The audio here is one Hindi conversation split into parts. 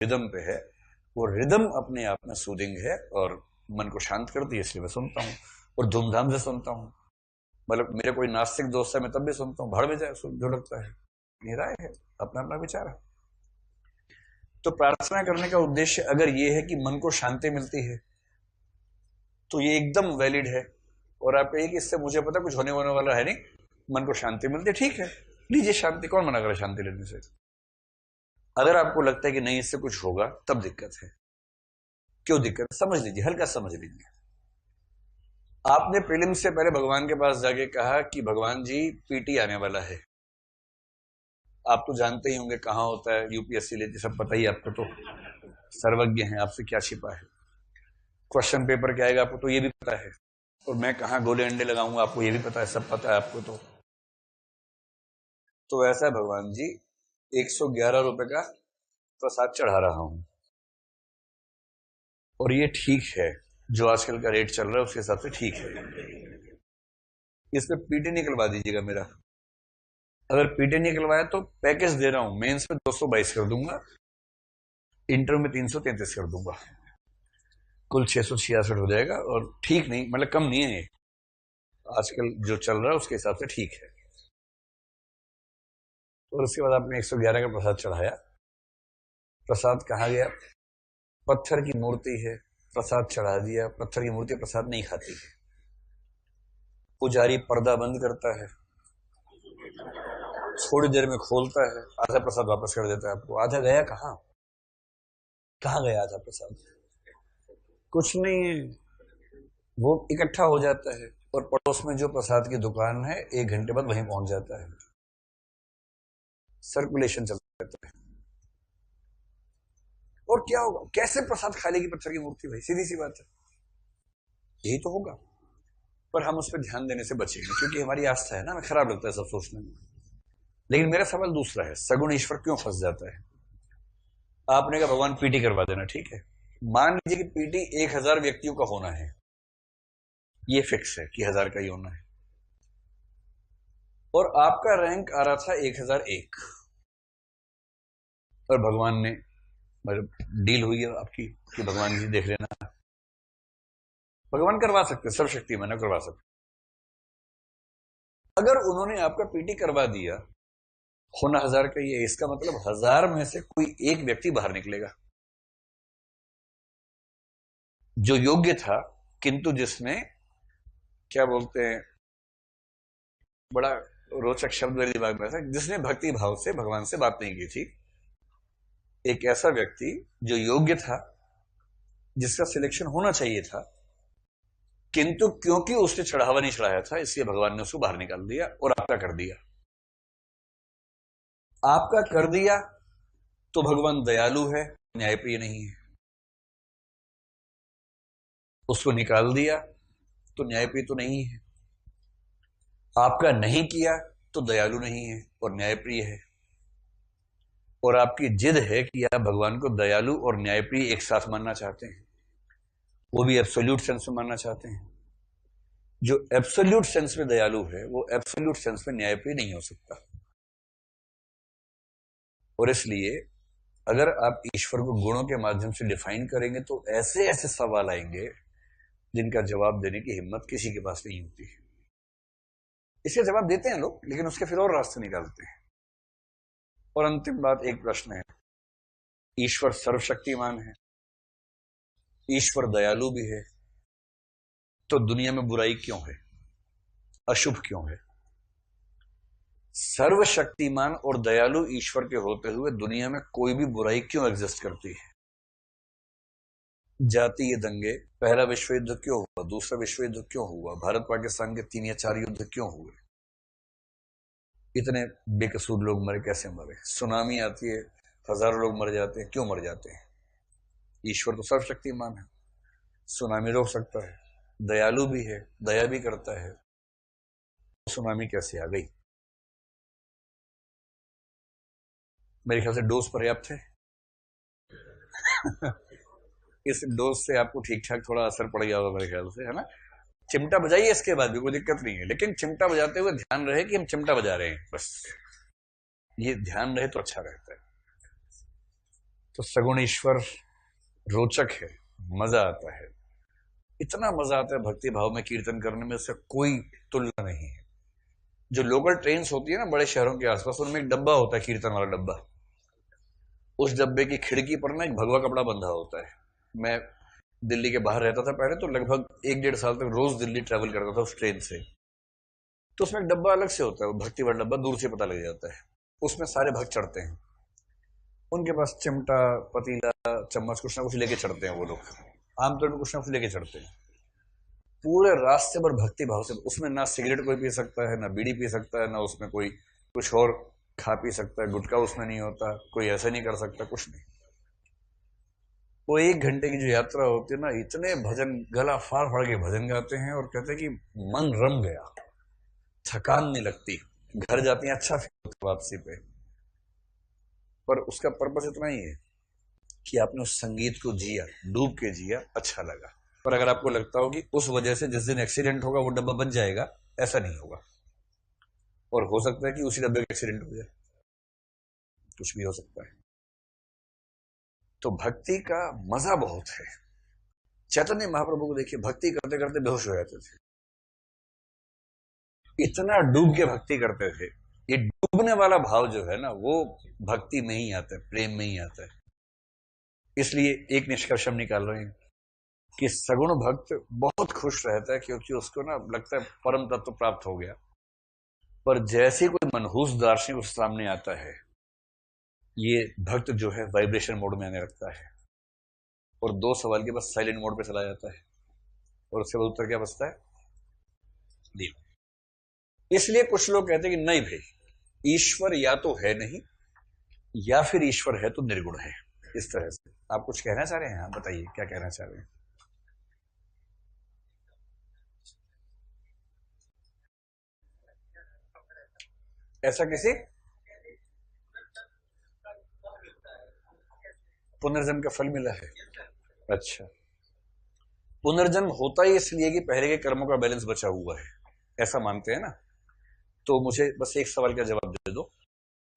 रिदम पे है, वो रिदम अपने आप में सूदिंग है और मन को शांत करती है, इसलिए मैं सुनता हूँ और धूमधाम से सुनता हूँ। मतलब मेरे कोई नास्तिक दोस्त है, मैं तब भी सुनता हूँ, भाड़ में जाए जो लगता है। मेरा है, अपना अपना विचार है। तो प्रार्थना करने का उद्देश्य अगर ये है कि मन को शांति मिलती है तो ये एकदम वैलिड है। और आप कहिए कि इससे मुझे पता कुछ होने वाला है नहीं, मन को शांति मिलती है, ठीक है, लीजिए शांति, कौन मना करे शांति लेने से। अगर आपको लगता है कि नहीं इससे कुछ होगा, तब दिक्कत है। क्यों दिक्कत, समझ लीजिए, हल्का समझ लीजिए। आपने प्रीलिम से पहले भगवान के पास जाके कहा कि भगवान जी पीटी आने वाला है, आप तो जानते ही होंगे कहाँ होता है, यूपीएससी लेती, सब पता ही आपको, तो सर्वज्ञ हैं, आपसे क्या छिपा है। क्वेश्चन पेपर क्या आएगा आपको तो ये भी पता है, और मैं कहाँ गोले अंडे लगाऊंगा आपको ये भी पता है, सब पता है आपको। तो ऐसा है भगवान जी, 111 रुपए का प्रसाद चढ़ा रहा हूं, और ये ठीक है, जो आजकल का रेट चल रहा है उसके हिसाब से ठीक है। इसमें पीटी निकलवा दीजिएगा मेरा। अगर पीटी निकलवाया तो पैकेज दे रहा हूं, मेंस में 222 कर दूंगा, इंटर में 333 कर दूंगा, कुल 666 हो जाएगा। और ठीक नहीं, मतलब कम नहीं है, आजकल जो चल रहा है उसके हिसाब से ठीक है। और उसके बाद आपने 111 का प्रसाद चढ़ाया। प्रसाद कहाँ गया? पत्थर की मूर्ति है, प्रसाद चढ़ा दिया, पत्थर की मूर्ति प्रसाद नहीं खाती है। पुजारी पर्दा बंद करता है, थोड़ी देर में खोलता है, आधा प्रसाद वापस कर देता है आपको। आधा गया कहाँ? कहाँ गया आधा प्रसाद? कुछ नहीं है, वो इकट्ठा हो जाता है और पड़ोस में जो प्रसाद की दुकान है 1 घंटे बाद वहीं पहुंच जाता है। सर्कुलेशन चलता रहता है। और क्या होगा? कैसे प्रसाद खा लेगी पत्थर की मूर्ति? भाई सीधी सी बात है, यही तो होगा। पर हम उस पर ध्यान देने से बचेंगे क्योंकि हमारी आस्था है ना, हमें खराब लगता है सब सोचने में। लेकिन मेरा सवाल दूसरा है, सगुण ईश्वर क्यों फंस जाता है? आपने कहा भगवान पीटी करवा देना, ठीक है, मान लीजिए कि पीटी 1000 व्यक्तियों का होना है, ये फिक्स है कि 1000 का ही होना है, और आपका रैंक आ रहा था 1001, और भगवान ने, मतलब डील हुई है आपकी कि भगवान जी देख लेना, भगवान करवा सकते, सर्वशक्तिमान करवा सकते। अगर उन्होंने आपका पीटी करवा दिया, होना 1000 का ही है, इसका मतलब 1000 में से कोई एक व्यक्ति बाहर निकलेगा जो योग्य था, किंतु जिसने, क्या बोलते हैं, बड़ा रोचक शब्द मेरे दिमाग में था, जिसने भक्ति भाव से भगवान से बात नहीं की थी। एक ऐसा व्यक्ति जो योग्य था, जिसका सिलेक्शन होना चाहिए था, किंतु क्योंकि उसने चढ़ावा नहीं चढ़ाया था, इसलिए भगवान ने उसको बाहर निकाल दिया और आपका कर दिया। आपका कर दिया तो भगवान दयालु है, न्यायप्रिय नहीं है। उसको निकाल दिया तो न्यायप्रिय तो नहीं है। आपका नहीं किया तो दयालु नहीं है और न्यायप्रिय है। और आपकी जिद है कि आप भगवान को दयालु और न्यायप्रिय एक साथ मानना चाहते हैं, वो भी एब्सोल्यूट सेंस में मानना चाहते हैं। जो एब्सोल्यूट सेंस में दयालु है वो एब्सोल्यूट सेंस में न्यायप्रिय नहीं हो सकता। और इसलिए अगर आप ईश्वर को गुणों के माध्यम से डिफाइन करेंगे तो ऐसे ऐसे सवाल आएंगे जिनका जवाब देने की हिम्मत किसी के पास नहीं होती। इसके जवाब देते हैं लोग, लेकिन उसके फिर और रास्ते निकालते हैं। और अंतिम बात, एक प्रश्न है, ईश्वर सर्वशक्तिमान है, ईश्वर दयालु भी है, तो दुनिया में बुराई क्यों है, अशुभ क्यों है? सर्वशक्तिमान और दयालु ईश्वर के होते हुए दुनिया में कोई भी बुराई क्यों एग्जिस्ट करती है? जातीय दंगे, पहला विश्व युद्ध क्यों हुआ, दूसरा विश्व युद्ध क्यों हुआ, भारत पाकिस्तान के 3 या 4 युद्ध क्यों हुए, इतने बेकसूर लोग मरे, कैसे मरे? सुनामी आती है, हजारों लोग मर जाते हैं, क्यों मर जाते हैं? ईश्वर तो सर्वशक्तिमान है, सुनामी रोक सकता है, दयालु भी है, दया भी करता है, सुनामी कैसे आ गई? मेरे ख्याल से डोज पर्याप्त है। इस डोज से आपको ठीक ठाक थोड़ा असर पड़ गया होगा मेरे ख्याल से, है ना? चिमटा बजाइए, इसके बाद भी कोई दिक्कत नहीं है, लेकिन चिमटा बजाते हुए ध्यान रहे कि हम चिमटा बजा रहे हैं, बस ये ध्यान रहे तो अच्छा रहता है। तो सगुण ईश्वर रोचक है, मजा आता है। इतना मजा आता है भक्ति भाव में कीर्तन करने में, उसका कोई तुलना नहीं है। जो लोकल ट्रेन्स होती है ना बड़े शहरों के आसपास, उनमें एक डब्बा होता है, कीर्तन वाला डब्बा। उस डब्बे की खिड़की पर ना एक भगवा कपड़ा बंधा होता है। मैं दिल्ली के बाहर रहता था पहले, तो लगभग 1-1.5 साल तक रोज दिल्ली ट्रैवल करता था उस ट्रेन से। तो उसमें एक डब्बा अलग से होता है, वो भक्ति वाला डब्बा, दूर से पता लग जाता है। उसमें सारे भक्त चढ़ते हैं, उनके पास चिमटा, पतीला, चम्मच, कुछ ना कुछ लेके चढ़ते हैं वो लोग। आमतौर पर कुछ ना कुछ लेके चढ़ते हैं। पूरे रास्ते भर भक्ति भाव से। उसमें ना सिगरेट कोई पी सकता है, ना बीड़ी पी सकता है, ना उसमें कोई कुछ और खा पी सकता है, गुटखा उसमें नहीं होता, कोई ऐसा नहीं कर सकता, कुछ नहीं। वो 1 घंटे की जो यात्रा होती है ना, इतने भजन, गला फाड़ फाड़ के भजन गाते हैं और कहते हैं कि मन रम गया, थकान नहीं लगती, घर जाती है अच्छा फील होता है वापसी पे। पर उसका पर्पस इतना ही है कि आपने उस संगीत को जिया, डूब के जिया, अच्छा लगा। पर अगर आपको लगता हो कि उस वजह से जिस दिन एक्सीडेंट होगा वो डब्बा बन जाएगा, ऐसा नहीं होगा। और हो सकता है कि उसी डब्बे का एक्सीडेंट हो जाए, कुछ भी हो सकता है। तो भक्ति का मजा बहुत है। चैतन्य महाप्रभु को देखिए, भक्ति करते करते बेहोश हो जाते थे, इतना डूब के भक्ति करते थे। ये डूबने वाला भाव जो है ना, वो भक्ति में ही आता है, प्रेम में ही आता है। इसलिए एक निष्कर्ष हम निकाल रहे हैं कि सगुण भक्त बहुत खुश रहता है, क्योंकि उसको ना लगता है परम तत्व प्राप्त हो गया। पर जैसे कोई मनहूस दार्शनिक उसके सामने आता है, ये भक्त जो है वाइब्रेशन मोड में आने लगता है और 2 सवाल के बाद साइलेंट मोड पे चला जाता है, और उसके बाद उत्तर क्या बचता है? नहीं। इसलिए कुछ लोग कहते हैं कि नहीं भाई, ईश्वर या तो है नहीं, या फिर ईश्वर है तो निर्गुण है। इस तरह से आप कुछ कहना चाह रहे हैं? आप बताइए क्या कहना चाह रहे हैं। ऐसा किसी पुनर्जन्म का फल मिला है? अच्छा, पुनर्जन्म होता ही इसलिए कि पहले के कर्मों का बैलेंस बचा हुआ है, ऐसा मानते हैं ना? तो मुझे बस एक सवाल का जवाब दे दो,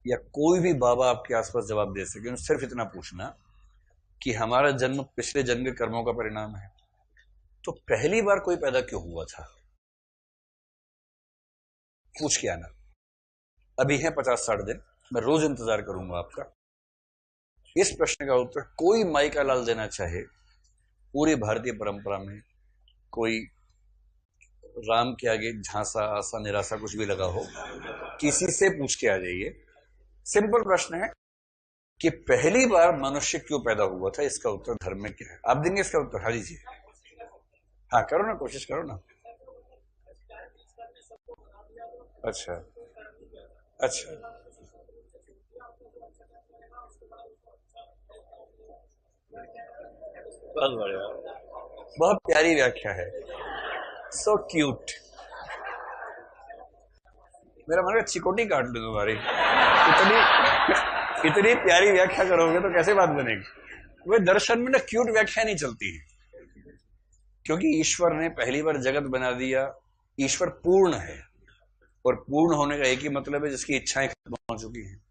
या कोई भी बाबा आपके आसपास जवाब दे सके। सिर्फ इतना पूछना कि हमारा जन्म पिछले जन्म के कर्मों का परिणाम है, तो पहली बार कोई पैदा क्यों हुआ था? पूछ के आना। अभी है 50-60 दिन, मैं रोज इंतजार करूंगा आपका। इस प्रश्न का उत्तर कोई माई का लाल देना चाहे, पूरी भारतीय परंपरा में कोई राम के आगे झांसा, आशा, निराशा कुछ भी लगा हो, किसी से पूछ के आ जाइए। सिंपल प्रश्न है कि पहली बार मनुष्य क्यों पैदा हुआ था, इसका उत्तर धर्म में क्या है? आप देंगे इसका उत्तर? हाँ दीजिए। हाँ करो ना, कोशिश करो ना। अच्छा अच्छा, बहुत बढ़िया, बहुत प्यारी व्याख्या है, सो क्यूट। मेरा मन है चिकोटी काट लूं तुम्हारी, इतनी इतनी प्यारी व्याख्या करोगे तो कैसे बात बनेगी। वे दर्शन में ना क्यूट व्याख्या नहीं चलती है, क्योंकि ईश्वर ने पहली बार जगत बना दिया। ईश्वर पूर्ण है, और पूर्ण होने का एक ही मतलब है, जिसकी इच्छाएं खत्म हो चुकी हैं।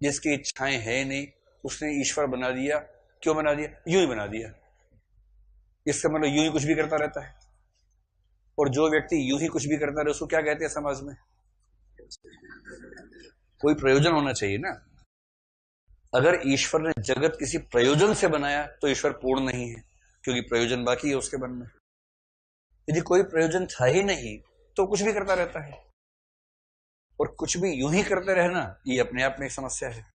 जिसकी इच्छाएं है नहीं, उसने ईश्वर बना दिया। क्यों बना दिया? यूं ही बना दिया। इसका मतलब यूं ही कुछ भी करता रहता है। और जो व्यक्ति यूं ही कुछ भी करता रहे, उसको क्या कहते हैं समाज में? कोई प्रयोजन होना चाहिए ना। अगर ईश्वर ने जगत किसी प्रयोजन से बनाया तो ईश्वर पूर्ण नहीं है, क्योंकि प्रयोजन बाकी है उसके मन में। यदि कोई प्रयोजन था ही नहीं तो कुछ भी करता रहता है, और कुछ भी यूं ही करते रहना, ये अपने आप में एक समस्या है।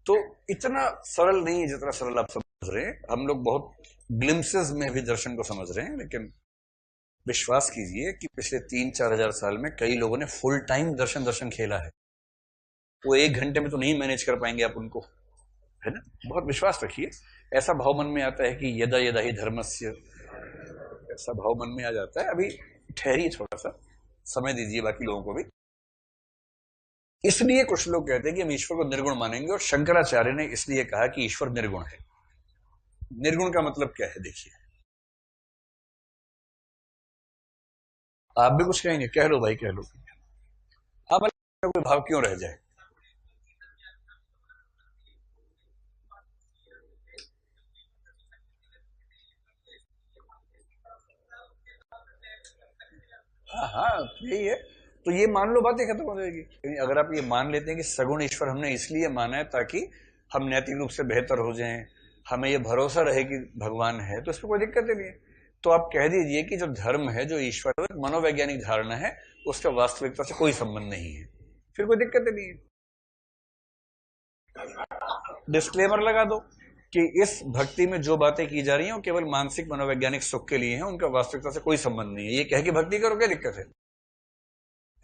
तो इतना सरल नहीं है जितना सरल आप समझ रहे हैं। हम लोग बहुत ग्लिम्सेस में भी दर्शन को समझ रहे हैं, लेकिन विश्वास कीजिए कि पिछले 3-4 हजार साल में कई लोगों ने फुल टाइम दर्शन दर्शन खेला है। वो 1 घंटे में तो नहीं मैनेज कर पाएंगे आप उनको, है ना? बहुत विश्वास रखिए। ऐसा भाव मन में आता है कि यदा यदा ही धर्मस्य, ऐसा भाव मन में आ जाता है। अभी ठहरिए, थोड़ा सा समय दीजिए बाकी लोगों को भी। इसलिए कुछ लोग कहते हैं कि हम ईश्वर को निर्गुण मानेंगे, और शंकराचार्य ने इसलिए कहा कि ईश्वर निर्गुण है। निर्गुण का मतलब क्या है देखिए। आप भी कुछ कहेंगे? कह लो भाई, कह लो। हाँ, मतलब कोई भाव क्यों रह जाए। हाँ हाँ, यही है। तो ये मान लो, बातें खत्म हो जाएगी। अगर आप ये मान लेते हैं कि सगुण ईश्वर हमने इसलिए माना है ताकि हम नैतिक रूप से बेहतर हो जाएं, हमें ये भरोसा रहे कि भगवान है, तो इसमें कोई दिक्कत ही नहीं है। तो आप कह दीजिए कि जो धर्म है, जो ईश्वर है, एक मनोवैज्ञानिक धारणा है, उसका वास्तविकता से कोई संबंध नहीं है, फिर कोई दिक्कत ही नहीं है। डिस्क्लेमर लगा दो कि इस भक्ति में जो बातें की जा रही हैं वो केवल मानसिक मनोवैज्ञानिक सुख के लिए हैं, उनका वास्तविकता से कोई संबंध नहीं है। ये कह के भक्ति करो, क्या दिक्कत है?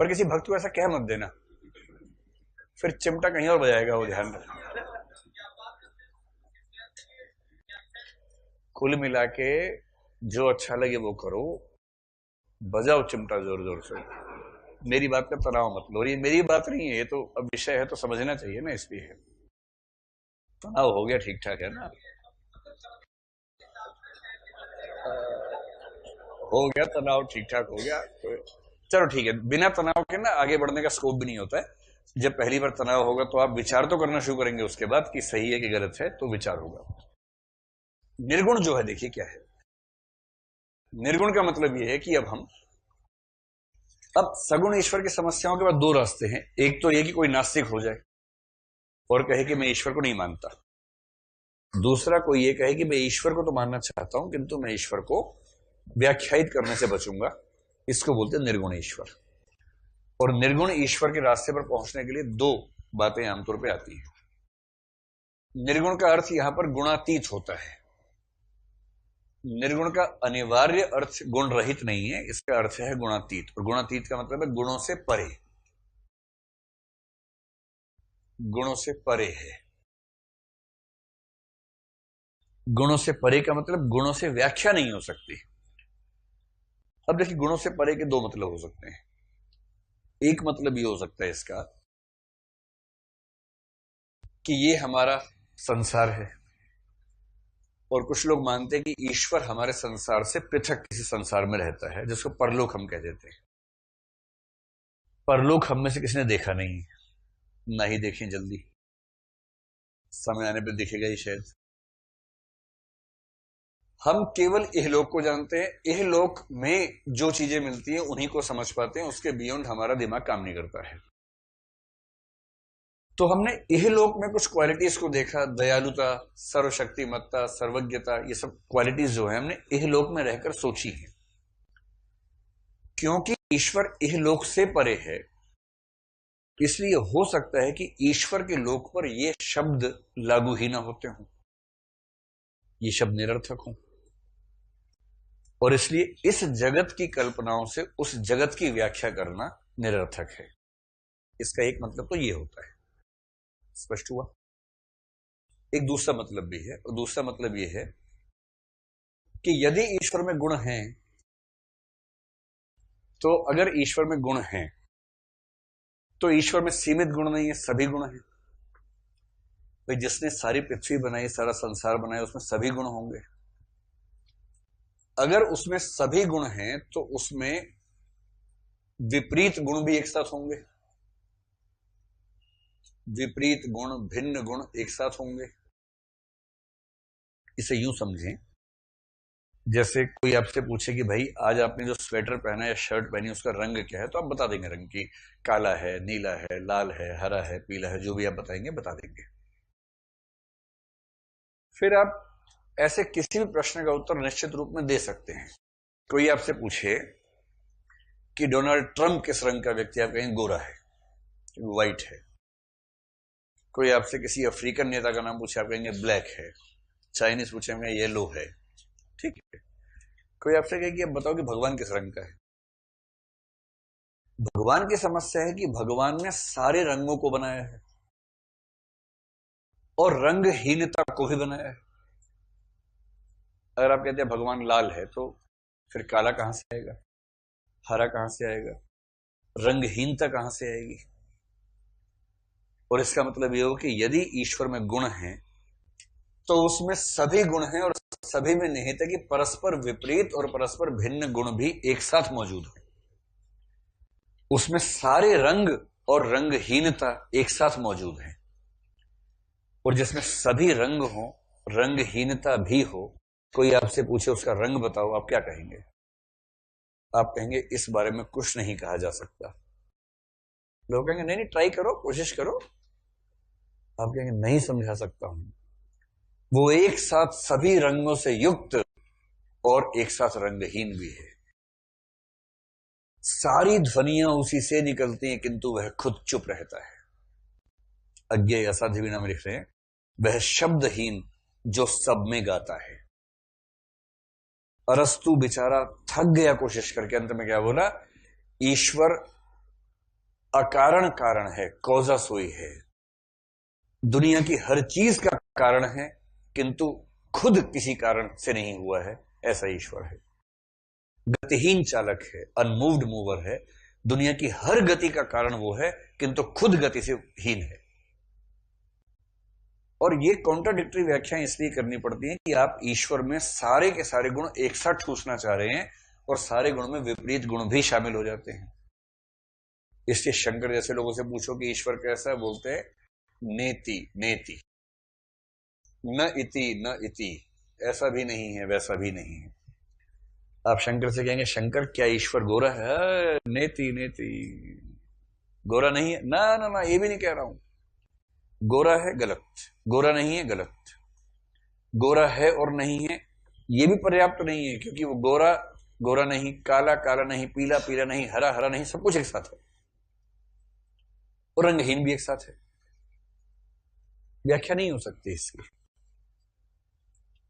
पर किसी भक्त को ऐसा कह मत देना, फिर चिमटा कहीं और बजाएगा वो, ध्यान रखना। कुल मिला के जो अच्छा लगे वो करो, बजाओ चिमटा जोर जोर से, मेरी बात का तनाव मत लो। ये मेरी बात नहीं है, ये तो अब विषय है तो समझना चाहिए ना, इसलिए तनाव हो गया, ठीक ठाक है ना, हो गया तनाव, ठीक ठाक हो गया तो चलो ठीक है। बिना तनाव के ना आगे बढ़ने का स्कोप भी नहीं होता है। जब पहली बार तनाव होगा तो आप विचार तो करना शुरू करेंगे उसके बाद कि सही है कि गलत है, तो विचार होगा। निर्गुण जो है, देखिए क्या है निर्गुण का मतलब यह है कि अब सगुण ईश्वर की समस्याओं के बाद दो रास्ते हैं। एक तो यह कि कोई नास्तिक हो जाए और कहे कि मैं ईश्वर को नहीं मानता। दूसरा कोई ये कहे कि मैं ईश्वर को तो मानना चाहता हूं, किंतु मैं ईश्वर को व्याख्यायित करने से बचूंगा। इसको बोलते हैं निर्गुण ईश्वर। और निर्गुण ईश्वर के रास्ते पर पहुंचने के लिए दो बातें आमतौर पर आती हैं। निर्गुण का अर्थ यहां पर गुणातीत होता है। निर्गुण का अनिवार्य अर्थ गुण रहित नहीं है, इसका अर्थ है गुणातीत। और गुणातीत का मतलब है गुणों से परे, गुणों से परे है। गुणों से परे का मतलब गुणों से व्याख्या नहीं हो सकती। अब देखिए, गुणों से परे के दो मतलब हो सकते हैं। एक मतलब ये हो सकता है इसका कि ये हमारा संसार है, और कुछ लोग मानते हैं कि ईश्वर हमारे संसार से पृथक किसी संसार में रहता है, जिसको परलोक हम कह देते हैं। परलोक हम में से किसी ने देखा नहीं, ना ही देखें, जल्दी समय आने पर दिखेगा ही शायद। हम केवल इहलोक को जानते हैं। इहलोक में जो चीजें मिलती हैं उन्हीं को समझ पाते हैं, उसके बियॉन्ड हमारा दिमाग काम नहीं करता है। तो हमने इहलोक में कुछ क्वालिटीज को देखा, दयालुता, सर्वशक्तिमत्ता, सर्वज्ञता, ये सब क्वालिटीज जो है हमने इहलोक में रहकर सोची है। क्योंकि ईश्वर इहलोक से परे है, इसलिए हो सकता है कि ईश्वर के लोक पर ये शब्द लागू ही ना होते हों, ये शब्द निरर्थक हों, और इसलिए इस जगत की कल्पनाओं से उस जगत की व्याख्या करना निरर्थक है। इसका एक मतलब तो ये होता है। स्पष्ट हुआ? एक दूसरा मतलब भी है, और दूसरा मतलब यह है कि यदि ईश्वर में गुण हैं, तो अगर ईश्वर में गुण हैं तो ईश्वर में सीमित गुण नहीं है, सभी गुण हैं। भाई, जिसने सारी पृथ्वी बनाई, सारा संसार बनाया, उसमें सभी गुण होंगे। अगर उसमें सभी गुण हैं तो उसमें विपरीत गुण भी एक साथ होंगे, विपरीत गुण, भिन्न गुण एक साथ होंगे। इसे यूं समझें, जैसे कोई आपसे पूछे कि भाई आज आपने जो स्वेटर पहना या शर्ट पहनी उसका रंग क्या है, तो आप बता देंगे रंग की, काला है, नीला है, लाल है, हरा है, पीला है, जो भी आप बताएंगे बता देंगे। फिर आप ऐसे किसी भी प्रश्न का उत्तर निश्चित रूप में दे सकते हैं। कोई आपसे पूछे कि डोनाल्ड ट्रंप किस रंग का व्यक्ति, आप कहेंगे गोरा है, व्हाइट है। कोई आपसे किसी अफ्रीकन नेता का नाम पूछे, आप कहेंगे ब्लैक है। चाइनीज पूछेंगे येलो है, ठीक है। कोई आपसे कहे कि अब बताओ कि भगवान किस रंग का है। भगवान की समस्या है कि भगवान ने सारे रंगों को बनाया है और रंगहीनता को भी बनाया है। अगर आप कहते हैं भगवान लाल है, तो फिर काला कहां से आएगा, हरा कहां से आएगा, रंगहीनता कहां से आएगी? और इसका मतलब यह हो कि यदि ईश्वर में गुण हैं तो उसमें सभी गुण हैं, और सभी में निहित है कि परस्पर विपरीत और परस्पर भिन्न गुण भी एक साथ मौजूद हैं। उसमें सारे रंग और रंगहीनता एक साथ मौजूद है। और जिसमें सभी रंग हो, रंगहीनता भी हो, कोई आपसे पूछे उसका रंग बताओ, आप क्या कहेंगे? आप कहेंगे इस बारे में कुछ नहीं कहा जा सकता। लोग कहेंगे नहीं नहीं, ट्राई करो, कोशिश करो। आप कहेंगे नहीं समझा सकता हूं। वो एक साथ सभी रंगों से युक्त और एक साथ रंगहीन भी है। सारी ध्वनियां उसी से निकलती हैं, किंतु वह खुद चुप रहता है। अज्ञेय असाध्य वीणा में लिख रहे हैं, वह शब्दहीन जो सब में गाता है। अरस्तु बेचारा थक गया कोशिश करके, अंत में क्या बोला? ईश्वर अकारण कारण है, कौजा सोई है। दुनिया की हर चीज का कारण है, किंतु खुद किसी कारण से नहीं हुआ है, ऐसा ईश्वर है। गतिहीन चालक है, अनमूव्ड मूवर है। दुनिया की हर गति का कारण वो है, किंतु खुद गति से हीन है। और ये कॉन्ट्राडिक्टरी व्याख्या इसलिए करनी पड़ती है कि आप ईश्वर में सारे के सारे गुण एक साथ ठूसना चाह रहे हैं, और सारे गुण में विपरीत गुण भी शामिल हो जाते हैं। इसलिए शंकर जैसे लोगों से पूछो कि ईश्वर कैसा है, बोलते हैं नेति नेति, न इति न इति, ऐसा भी नहीं है वैसा भी नहीं है। आप शंकर से कहेंगे शंकर क्या ईश्वर गोरा है? नेति नेति, गोरा नहीं है। ना ना ना, ये भी नहीं कह रहा हूं। गोरा है गलत, गोरा नहीं है गलत। गोरा है और नहीं है ये भी पर्याप्त नहीं है, क्योंकि वो गोरा गोरा नहीं, काला काला नहीं, पीला पीला नहीं, हरा हरा नहीं, सब कुछ एक साथ है। और रंगहीन भी एक साथ है। व्याख्या नहीं हो सकती इसकी।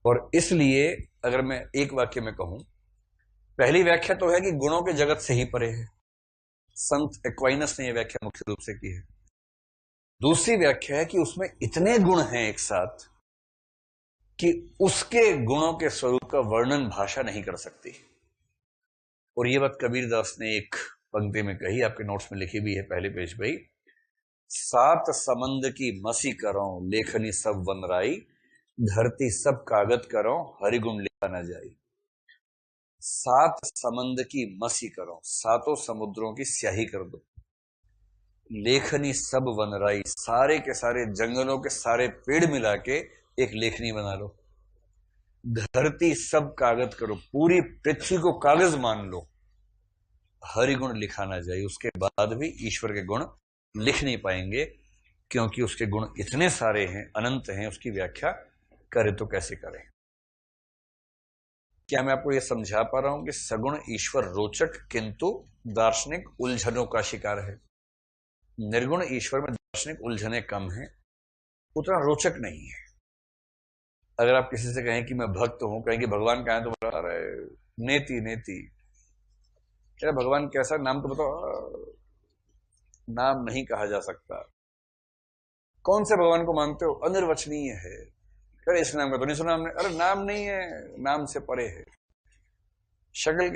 और इसलिए अगर मैं एक वाक्य में कहूं, पहली व्याख्या तो है कि गुणों के जगत से ही परे है। संत एक्वाइनस ने यह व्याख्या मुख्य रूप से की है। दूसरी व्याख्या है कि उसमें इतने गुण हैं एक साथ कि उसके गुणों के स्वरूप का वर्णन भाषा नहीं कर सकती। और यह बात कबीरदास ने एक पंक्ति में कही, आपके नोट्स में लिखी भी है पहले पेज पे ही। सात समंद की मसी करो, लेखनी सब वनराई, धरती सब कागज करो, हरिगुण लिखा न जाई। सात समंद की मसी करो, सातों समुद्रों की स्याही कर दो। लेखनी सब वनराई, सारे के सारे जंगलों के सारे पेड़ मिला के एक लेखनी बना लो। धरती सब कागज करो, पूरी पृथ्वी को कागज मान लो, हरिगुण लिखा ना जाए। उसके बाद भी ईश्वर के गुण लिख नहीं पाएंगे, क्योंकि उसके गुण इतने सारे हैं, अनंत हैं। उसकी व्याख्या करे तो कैसे करें? क्या मैं आपको यह समझा पा रहा हूं कि सगुण ईश्वर रोचक किंतु दार्शनिक उलझनों का शिकार है। निर्गुण ईश्वर में दार्शनिक उलझने कम है, उतना रोचक नहीं है। अगर आप किसी से कहें कि मैं भक्त हूं, कहेंगे भगवान कहां है, तो बता रहे नेति नेति। क्या भगवान कैसा, नाम तो बताओ। नाम नहीं कहा जा सकता। कौन से भगवान को मानते हो? अनिर्वचनीय है। अरे इस नाम का तो नहीं सुना हमने। अरे नाम नहीं है, नाम से परे है। शक्ल